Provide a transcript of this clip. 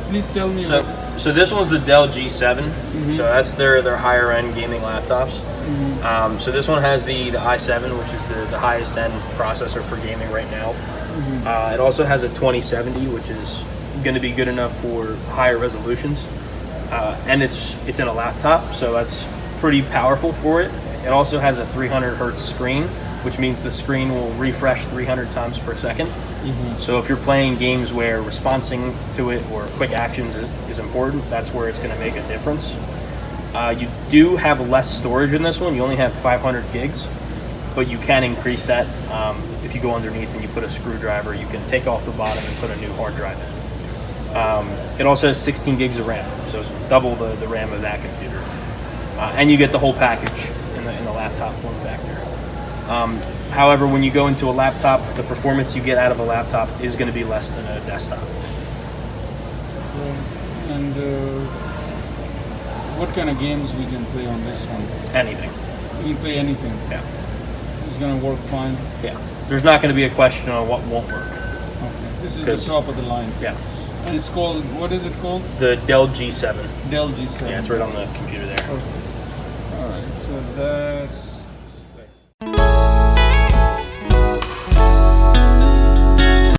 Please tell me. So this one's the Dell G7. So that's their higher end gaming laptops. So this one has the i7, which is the highest end processor for gaming right now. It also has a 2070, which is going to be good enough for higher resolutions. And it's in a laptop, so that's pretty powerful for it. It also has a 300 hertz screen, which means the screen will refresh 300 times per second. So if you're playing games where responding to it or quick actions is important, that's where it's going to make a difference. You do have less storage in this one. You only have 500 gigs, but you can increase that. If you go underneath and you put a screwdriver, you can take off the bottom and put a new hard drive in. It also has 16 gigs of RAM, so it's double the RAM of that computer. And you get the whole package in the laptop form factor. However, when you go into a laptop, the performance you get out of a laptop is going to be less than a desktop. And what kind of games we can play on this one? Anything. We can play anything? Yeah. It's going to work fine? Yeah. There's not going to be a question on what won't work. Okay. This is the top of the line? Yeah. And it's called, what is it called? The Dell G7. Dell G7. Yeah, it's right on the computer there. Okay. Alright, so that's